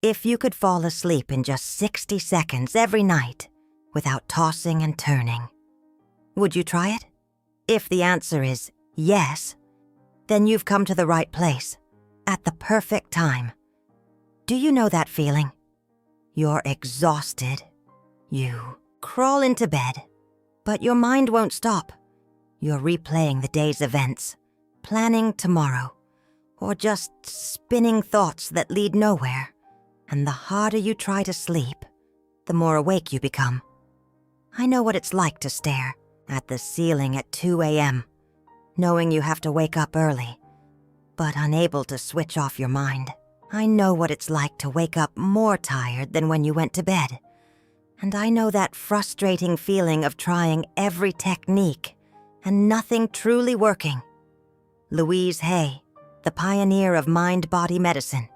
If you could fall asleep in just 60 seconds every night without tossing and turning, would you try it? If the answer is yes, then you've come to the right place, at the perfect time. Do you know that feeling? You're exhausted. You crawl into bed, but your mind won't stop. You're replaying the day's events, planning tomorrow, or just spinning thoughts that lead nowhere. And the harder you try to sleep, the more awake you become. I know what it's like to stare at the ceiling at 2 a.m., knowing you have to wake up early, but unable to switch off your mind. I know what it's like to wake up more tired than when you went to bed. And I know that frustrating feeling of trying every technique and nothing truly working. Louise Hay, the pioneer of mind-body medicine,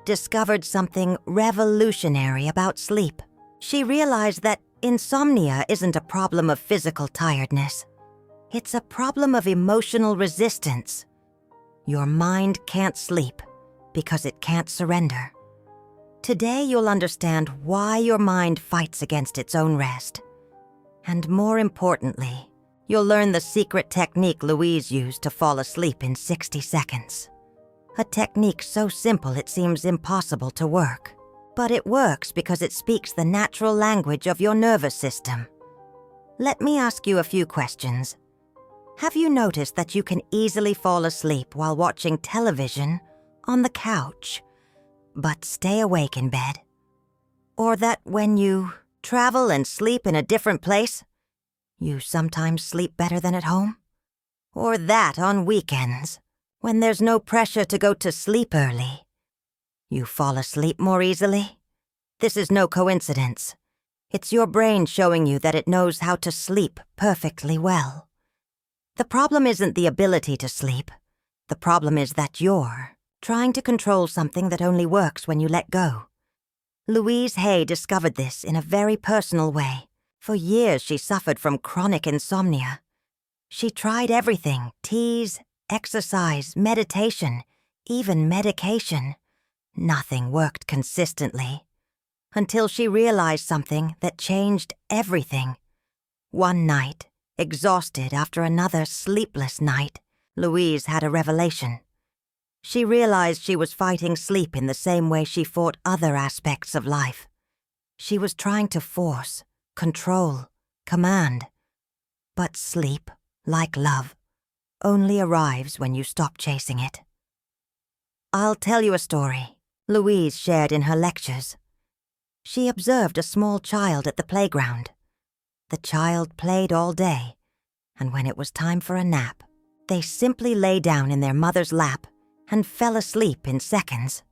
discovered something revolutionary about sleep. She realized that insomnia isn't a problem of physical tiredness. It's a problem of emotional resistance. Your mind can't sleep because it can't surrender. Today you'll understand why your mind fights against its own rest. And more importantly, you'll learn the secret technique Louise used to fall asleep in 60 seconds. A technique so simple it seems impossible to work. But it works because it speaks the natural language of your nervous system. Let me ask you a few questions. Have you noticed that you can easily fall asleep while watching television on the couch, but stay awake in bed? Or that when you travel and sleep in a different place, you sometimes sleep better than at home? Or that on weekends, when there's no pressure to go to sleep early, you fall asleep more easily? This is no coincidence. It's your brain showing you that it knows how to sleep perfectly well. The problem isn't the ability to sleep. The problem is that you're trying to control something that only works when you let go. Louise Hay discovered this in a very personal way. For years she suffered from chronic insomnia. She tried everything: teas, exercise, meditation, even medication. Nothing worked consistently, until she realized something that changed everything. One night, exhausted after another sleepless night, Louise had a revelation. She realized she was fighting sleep in the same way she fought other aspects of life. She was trying to force, control, command. But sleep, like love, only arrives when you stop chasing it. I'll tell you a story Louise shared in her lectures. She observed a small child at the playground. The child played all day, and when it was time for a nap, they simply lay down in their mother's lap and fell asleep in seconds.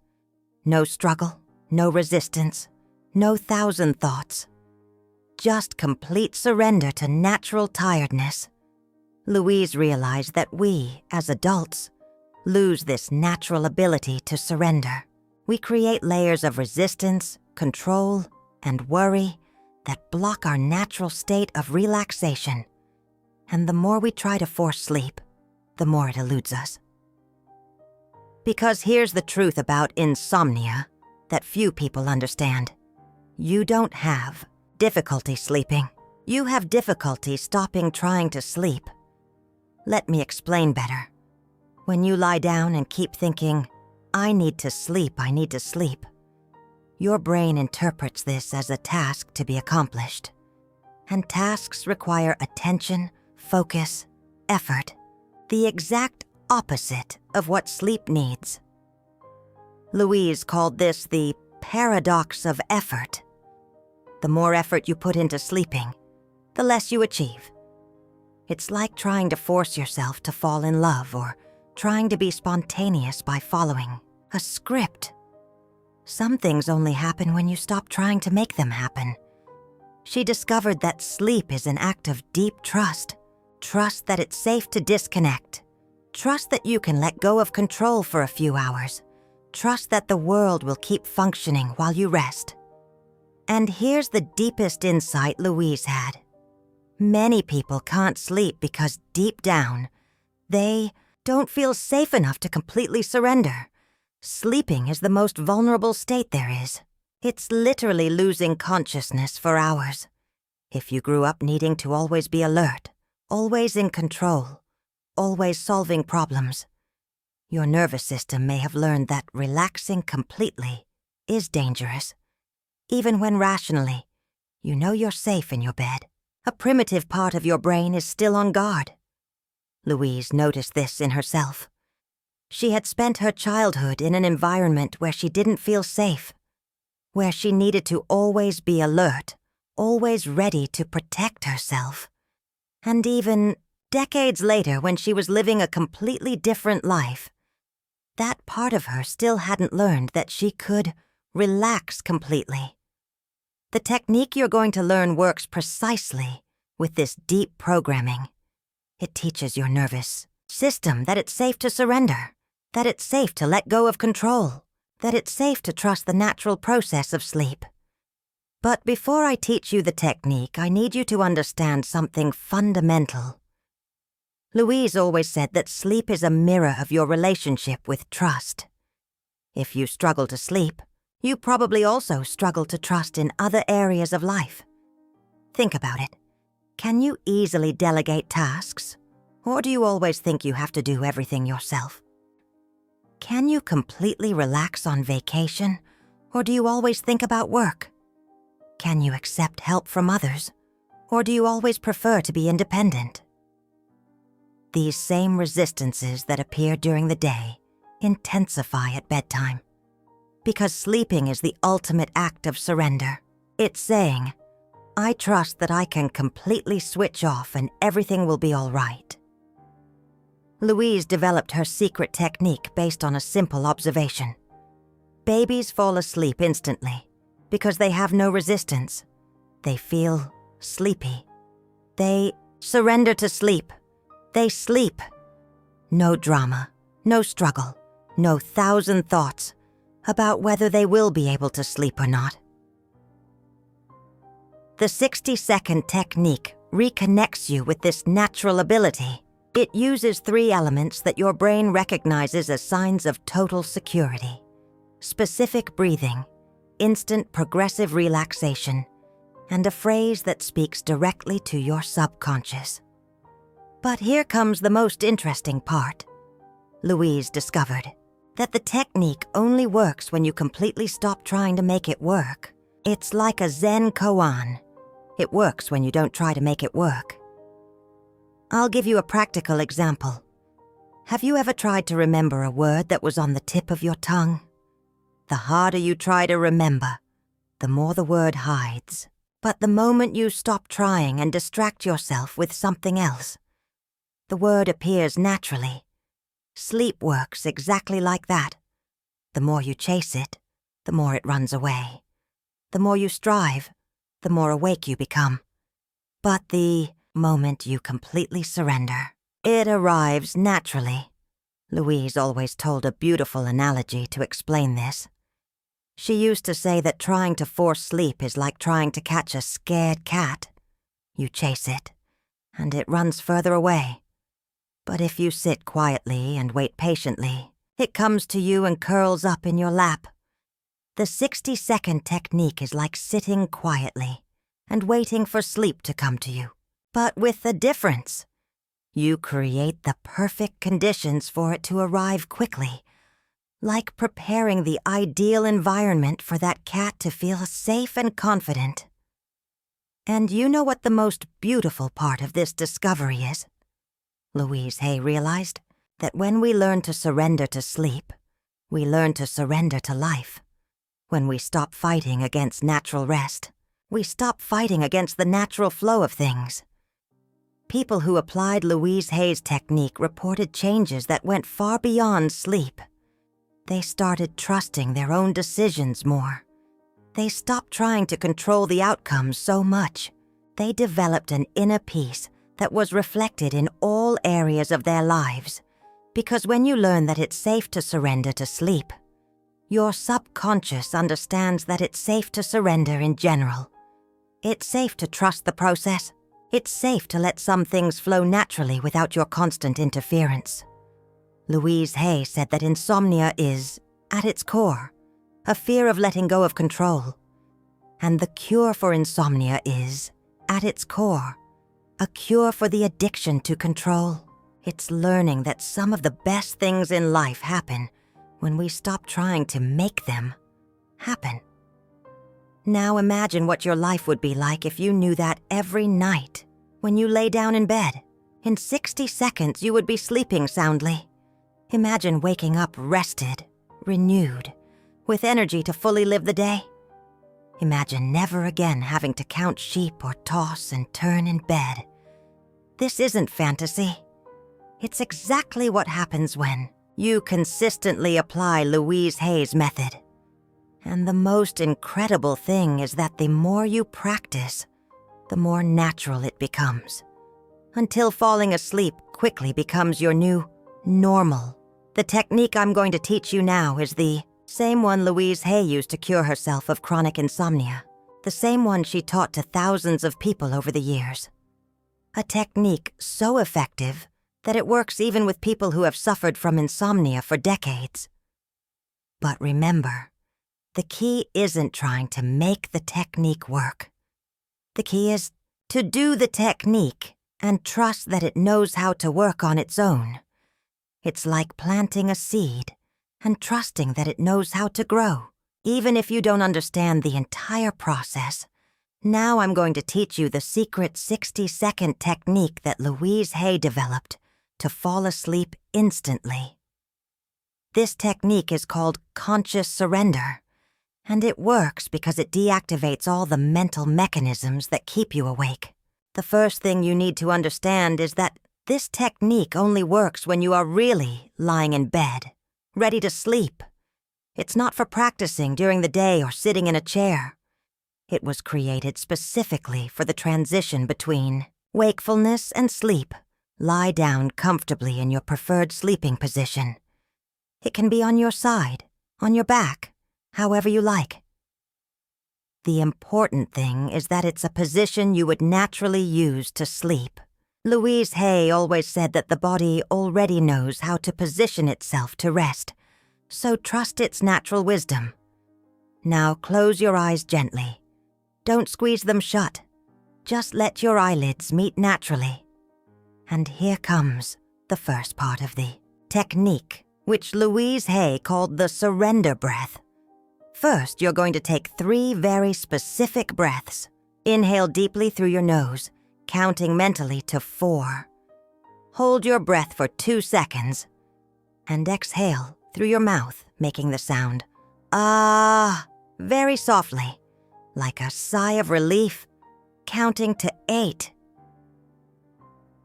No struggle, no resistance, no thousand thoughts. Just complete surrender to natural tiredness. Louise realized that we, as adults, lose this natural ability to surrender. We create layers of resistance, control, and worry that block our natural state of relaxation. And the more we try to force sleep, the more it eludes us. Because here's the truth about insomnia that few people understand. You don't have difficulty sleeping. You have difficulty stopping trying to sleep. Let me explain better. When you lie down and keep thinking, I need to sleep, your brain interprets this as a task to be accomplished. And tasks require attention, focus, effort, the exact opposite of what sleep needs. Louise called this the paradox of effort. The more effort you put into sleeping, the less you achieve. It's like trying to force yourself to fall in love or trying to be spontaneous by following a script. Some things only happen when you stop trying to make them happen. She discovered that sleep is an act of deep trust. Trust that it's safe to disconnect. Trust that you can let go of control for a few hours. Trust that the world will keep functioning while you rest. And here's the deepest insight Louise had. Many people can't sleep because deep down, they don't feel safe enough to completely surrender. Sleeping is the most vulnerable state there is. It's literally losing consciousness for hours. If you grew up needing to always be alert, always in control, always solving problems, your nervous system may have learned that relaxing completely is dangerous. Even when rationally, you know you're safe in your bed, a primitive part of your brain is still on guard. Louise noticed this in herself. She had spent her childhood in an environment where she didn't feel safe, where she needed to always be alert, always ready to protect herself. And even decades later, when she was living a completely different life, that part of her still hadn't learned that she could relax completely. The technique you're going to learn works precisely with this deep programming. It teaches your nervous system that it's safe to surrender, that it's safe to let go of control, that it's safe to trust the natural process of sleep. But before I teach you the technique, I need you to understand something fundamental. Louise always said that sleep is a mirror of your relationship with trust. If you struggle to sleep, you probably also struggle to trust in other areas of life. Think about it. Can you easily delegate tasks, or do you always think you have to do everything yourself? Can you completely relax on vacation, or do you always think about work? Can you accept help from others, or do you always prefer to be independent? These same resistances that appear during the day intensify at bedtime, because sleeping is the ultimate act of surrender. It's saying, I trust that I can completely switch off and everything will be all right. Louise developed her secret technique based on a simple observation. Babies fall asleep instantly because they have no resistance. They feel sleepy. They surrender to sleep. They sleep. No drama, no struggle, no thousand thoughts about whether they will be able to sleep or not. The 60-second technique reconnects you with this natural ability. It uses 3 elements that your brain recognizes as signs of total security: specific breathing, instant progressive relaxation, and a phrase that speaks directly to your subconscious. But here comes the most interesting part. Louise discovered that the technique only works when you completely stop trying to make it work. It's like a Zen koan. It works when you don't try to make it work. I'll give you a practical example. Have you ever tried to remember a word that was on the tip of your tongue? The harder you try to remember, the more the word hides. But the moment you stop trying and distract yourself with something else, the word appears naturally. Sleep works exactly like that. The more you chase it, the more it runs away. The more you strive, the more awake you become. But the moment you completely surrender, it arrives naturally. Louise always told a beautiful analogy to explain this. She used to say that trying to force sleep is like trying to catch a scared cat. You chase it, and it runs further away. But if you sit quietly and wait patiently, it comes to you and curls up in your lap. The 60-second technique is like sitting quietly and waiting for sleep to come to you, but with a difference. You create the perfect conditions for it to arrive quickly, like preparing the ideal environment for that cat to feel safe and confident. And you know what the most beautiful part of this discovery is? Louise Hay realized that when we learn to surrender to sleep, we learn to surrender to life. When we stop fighting against natural rest, we stop fighting against the natural flow of things. People who applied Louise Hay's technique reported changes that went far beyond sleep. They started trusting their own decisions more. They stopped trying to control the outcomes so much. They developed an inner peace that was reflected in all areas of their lives. Because when you learn that it's safe to surrender to sleep, your subconscious understands that it's safe to surrender in general. It's safe to trust the process. It's safe to let some things flow naturally without your constant interference. Louise Hay said that insomnia is at its core, a fear of letting go of control. And the cure for insomnia is, at its core, a cure for the addiction to control. It's learning that some of the best things in life happen when we stop trying to make them happen. Now imagine what your life would be like if you knew that every night when you lay down in bed. In 60 seconds, you would be sleeping soundly. Imagine waking up rested, renewed, with energy to fully live the day. Imagine never again having to count sheep or toss and turn in bed. This isn't fantasy. It's exactly what happens when you consistently apply Louise Hay's method. And the most incredible thing is that the more you practice, the more natural it becomes, until falling asleep quickly becomes your new normal. The technique I'm going to teach you now is the same one Louise Hay used to cure herself of chronic insomnia, the same one she taught to thousands of people over the years. A technique so effective that it works even with people who have suffered from insomnia for decades. But remember, the key isn't trying to make the technique work. The key is to do the technique and trust that it knows how to work on its own. It's like planting a seed and trusting that it knows how to grow, even if you don't understand the entire process. Now I'm going to teach you the secret 60-second technique that Louise Hay developed to fall asleep instantly. This technique is called conscious surrender, and it works because it deactivates all the mental mechanisms that keep you awake. The first thing you need to understand is that this technique only works when you are really lying in bed, ready to sleep. It's not for practicing during the day or sitting in a chair. It was created specifically for the transition between wakefulness and sleep. Lie down comfortably in your preferred sleeping position. It can be on your side, on your back, however you like. The important thing is that it's a position you would naturally use to sleep. Louise Hay always said that the body already knows how to position itself to rest, so trust its natural wisdom. Now close your eyes gently. Don't squeeze them shut. Just let your eyelids meet naturally. And here comes the first part of the technique, which Louise Hay called the surrender breath. First, you're going to take 3 very specific breaths. Inhale deeply through your nose, counting mentally to 4. Hold your breath for 2 seconds, and exhale through your mouth, making the sound ah very softly, like a sigh of relief, counting to 8.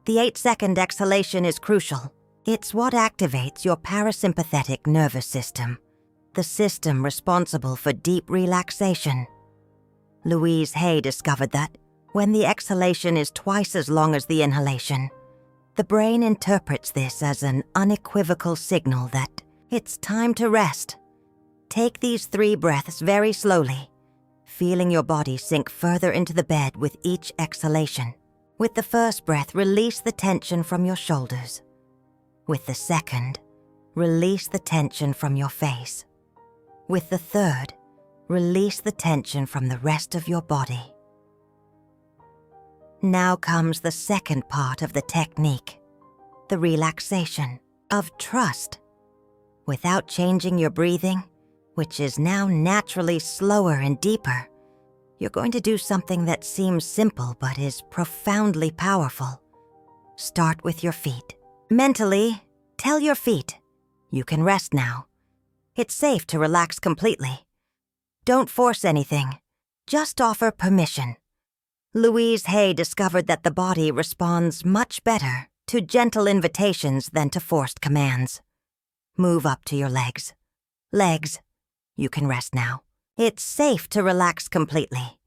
The 8-second exhalation is crucial. It's what activates your parasympathetic nervous system, the system responsible for deep relaxation. Louise Hay discovered that when the exhalation is twice as long as the inhalation, the brain interprets this as an unequivocal signal that it's time to rest. Take these 3 breaths very slowly, feeling your body sink further into the bed with each exhalation. With the first breath, release the tension from your shoulders. With the second, release the tension from your face. With the third, release the tension from the rest of your body. Now comes the second part of the technique, the relaxation of trust. Without changing your breathing, which is now naturally slower and deeper, you're going to do something that seems simple but is profoundly powerful. Start with your feet. Mentally, tell your feet, you can rest now. It's safe to relax completely. Don't force anything. Just offer permission. Louise Hay discovered that the body responds much better to gentle invitations than to forced commands. Move up to your legs. Legs, you can rest now. It's safe to relax completely.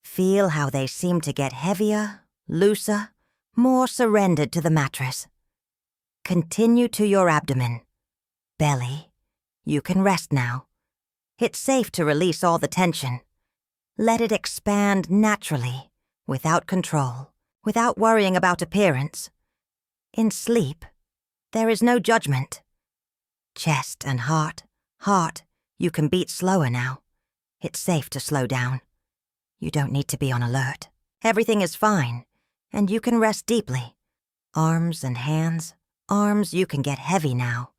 Feel how they seem to get heavier, looser, more surrendered to the mattress. Continue to your abdomen. Belly, you can rest now. It's safe to release all the tension. Let it expand naturally, without control, without worrying about appearance. In sleep, there is no judgment. Chest and heart Heart, you can beat slower now. It's safe to slow down. You don't need to be on alert. Everything is fine, and you can rest deeply. Arms and hands. Arms, you can get heavy now.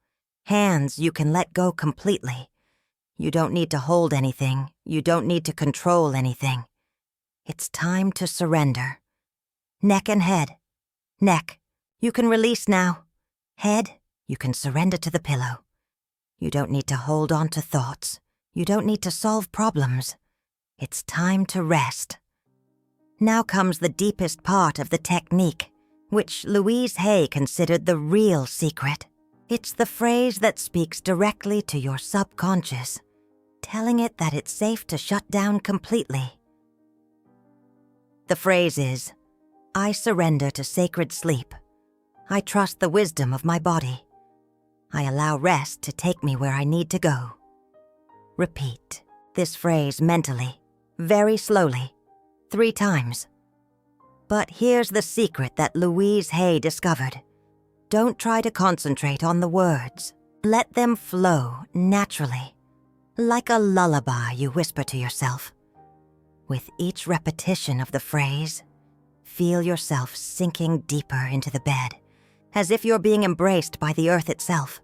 Hands, you can let go completely. You don't need to hold anything. You don't need to control anything. It's time to surrender. Neck and head. Neck, you can release now. Head, you can surrender to the pillow. You don't need to hold on to thoughts. You don't need to solve problems. It's time to rest. Now comes the deepest part of the technique, which Louise Hay considered the real secret. It's the phrase that speaks directly to your subconscious, telling it that it's safe to shut down completely. The phrase is, I surrender to sacred sleep. I trust the wisdom of my body. I allow rest to take me where I need to go. Repeat this phrase mentally, very slowly, 3 times. But here's the secret that Louise Hay discovered. Don't try to concentrate on the words. Let them flow naturally, like a lullaby you whisper to yourself. With each repetition of the phrase, feel yourself sinking deeper into the bed, as if you're being embraced by the earth itself.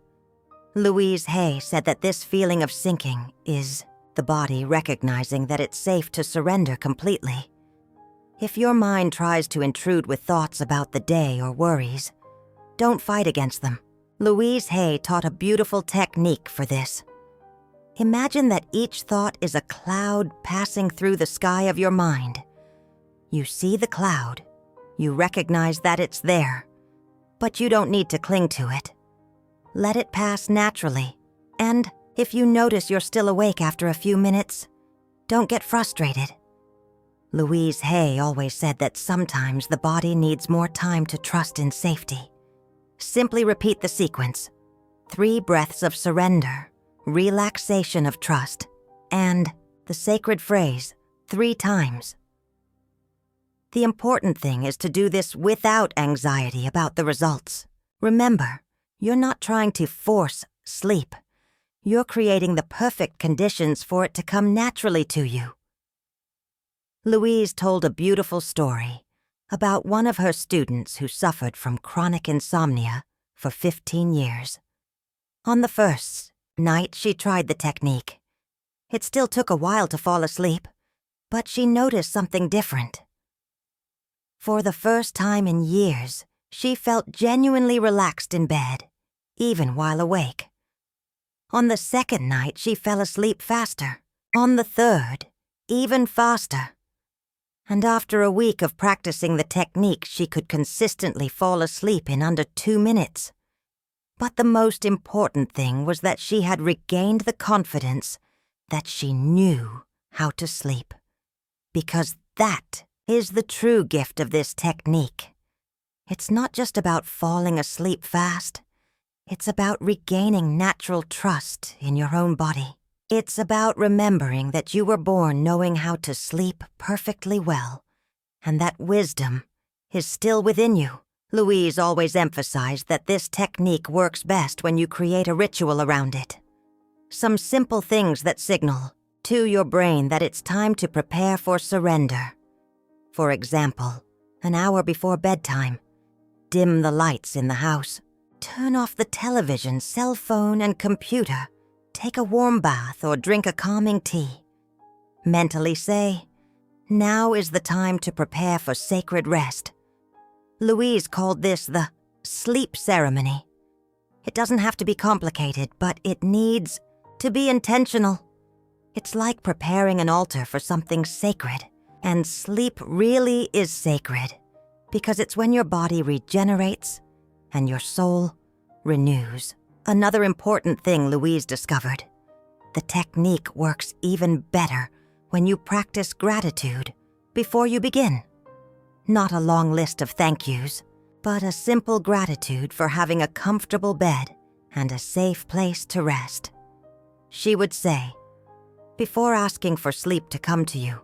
Louise Hay said that this feeling of sinking is the body recognizing that it's safe to surrender completely. If your mind tries to intrude with thoughts about the day or worries, don't fight against them. Louise Hay taught a beautiful technique for this. Imagine that each thought is a cloud passing through the sky of your mind. You see the cloud. You recognize that it's there, but you don't need to cling to it. Let it pass naturally, and if you notice you're still awake after a few minutes, don't get frustrated. Louise Hay always said that sometimes the body needs more time to trust in safety. Simply repeat the sequence: 3 breaths of surrender, relaxation of trust, and the sacred phrase 3 times. The important thing is to do this without anxiety about the results. Remember, you're not trying to force sleep. You're creating the perfect conditions for it to come naturally to you. Louise told a beautiful story about one of her students who suffered from chronic insomnia for 15 years. On the first night she tried the technique. It still took a while to fall asleep, but she noticed something different. For the first time in years, she felt genuinely relaxed in bed, even while awake. On the second night, she fell asleep faster. On the third, even faster. And after a week of practicing the technique, she could consistently fall asleep in under 2 minutes. But the most important thing was that she had regained the confidence that she knew how to sleep. Because that is the true gift of this technique. It's not just about falling asleep fast. It's about regaining natural trust in your own body. It's about remembering that you were born knowing how to sleep perfectly well, and that wisdom is still within you. Louise always emphasized that this technique works best when you create a ritual around it. Some simple things that signal to your brain that it's time to prepare for surrender. For example, an hour before bedtime, dim the lights in the house. Turn off the television, cell phone, and computer. Take a warm bath or drink a calming tea. Mentally say, now is the time to prepare for sacred rest. Louise called this the sleep ceremony. It doesn't have to be complicated, but it needs to be intentional. It's like preparing an altar for something sacred, and sleep really is sacred, because it's when your body regenerates and your soul renews. Another important thing Louise discovered: the technique works even better when you practice gratitude before you begin. Not a long list of thank yous, but a simple gratitude for having a comfortable bed and a safe place to rest. She would say, before asking for sleep to come to you,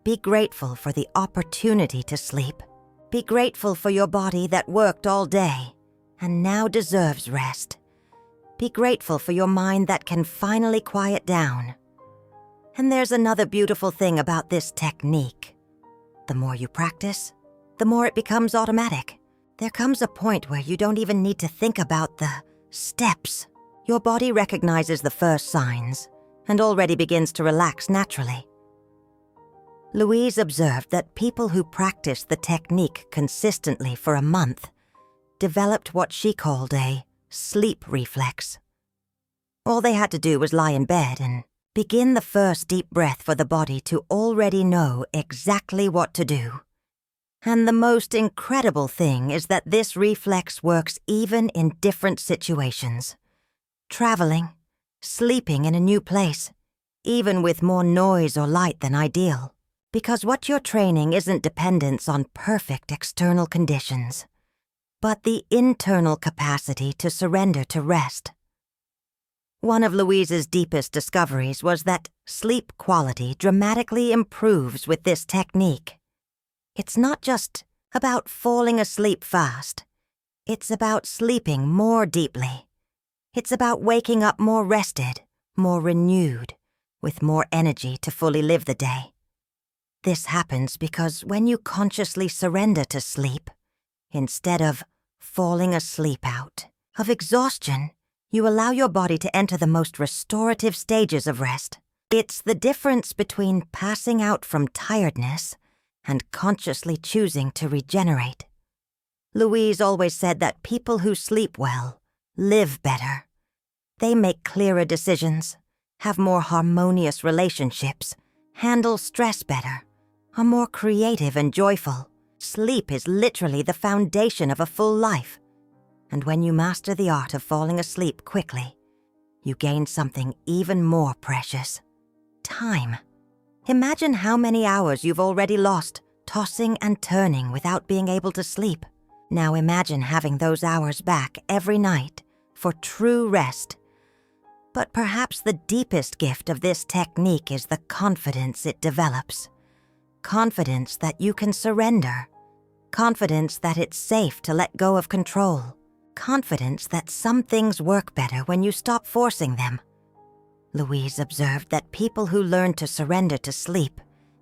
be grateful for the opportunity to sleep. Be grateful for your body that worked all day and now deserves rest. Be grateful for your mind that can finally quiet down. And there's another beautiful thing about this technique. The more you practice, the more it becomes automatic. There comes a point where you don't even need to think about the steps. Your body recognizes the first signs and already begins to relax naturally. Louise observed that people who practiced the technique consistently for a month developed what she called a sleep reflex. All they had to do was lie in bed and begin the first deep breath for the body to already know exactly what to do. And the most incredible thing is that this reflex works even in different situations. Traveling, sleeping in a new place, even with more noise or light than ideal. Because what you're training isn't dependence on perfect external conditions, but the internal capacity to surrender to rest. One of Louise's deepest discoveries was that sleep quality dramatically improves with this technique. It's not just about falling asleep fast. It's about sleeping more deeply. It's about waking up more rested, more renewed, with more energy to fully live the day. This happens because when you consciously surrender to sleep, instead of falling asleep out of exhaustion, you allow your body to enter the most restorative stages of rest. It's the difference between passing out from tiredness and consciously choosing to regenerate. Louise always said that people who sleep well live better. They make clearer decisions, have more harmonious relationships, handle stress better, are more creative and joyful. Sleep is literally the foundation of a full life. And when you master the art of falling asleep quickly, you gain something even more precious: time. Imagine how many hours you've already lost tossing and turning without being able to sleep. Now imagine having those hours back every night for true rest. But perhaps the deepest gift of this technique is the confidence it develops. Confidence that you can surrender. Confidence that it's safe to let go of control. Confidence that some things work better when you stop forcing them. Louise observed that people who learned to surrender to sleep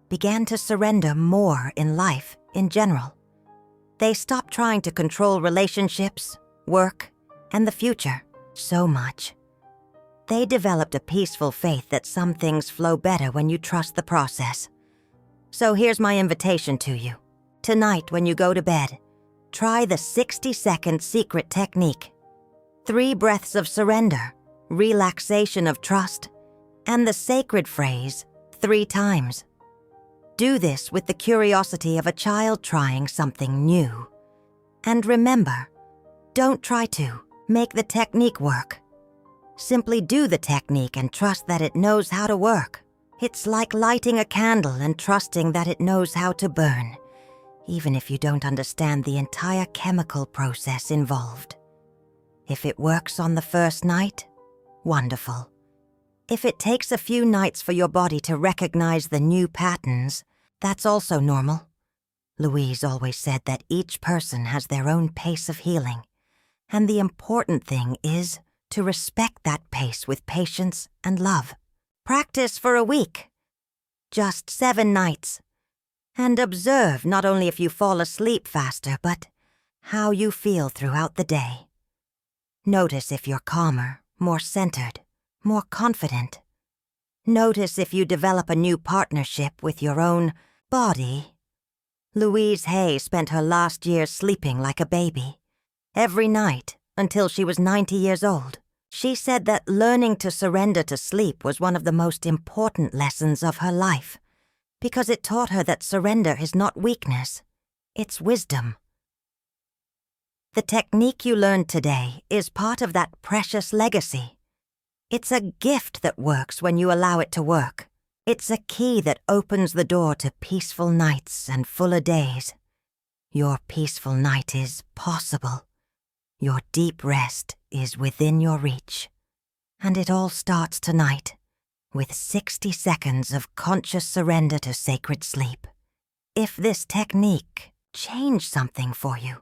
began to surrender more in life in general. They stopped trying to control relationships, work, and the future so much. They developed a peaceful faith that some things flow better when you trust the process. So here's my invitation to you. Tonight, when you go to bed, try the 60-second secret technique. 3 breaths of surrender, relaxation of trust, and the sacred phrase 3 times. Do this with the curiosity of a child trying something new. And remember, don't try to make the technique work. Simply do the technique and trust that it knows how to work. It's like lighting a candle and trusting that it knows how to burn, even if you don't understand the entire chemical process involved. If it works on the first night, wonderful. If it takes a few nights for your body to recognize the new patterns, that's also normal. Louise always said that each person has their own pace of healing, and the important thing is to respect that pace with patience and love. Practice for a week, just 7 nights, and observe not only if you fall asleep faster, but how you feel throughout the day. Notice if you're calmer, more centered, more confident. Notice if you develop a new partnership with your own body. Louise Hay spent her last year sleeping like a baby, every night until she was 90 years old. She said that learning to surrender to sleep was one of the most important lessons of her life, because it taught her that surrender is not weakness, it's wisdom. The technique you learned today is part of that precious legacy. It's a gift that works when you allow it to work. It's a key that opens the door to peaceful nights and fuller days. Your peaceful night is possible. Your deep rest is within your reach. And it all starts tonight with 60 seconds of conscious surrender to sacred sleep. If this technique changed something for you,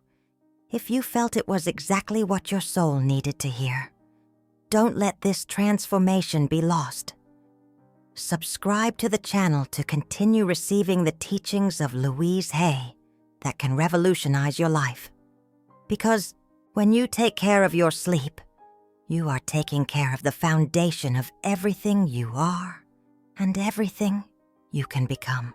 if you felt it was exactly what your soul needed to hear, don't let this transformation be lost. Subscribe to the channel to continue receiving the teachings of Louise Hay that can revolutionize your life. Because when you take care of your sleep, you are taking care of the foundation of everything you are and everything you can become.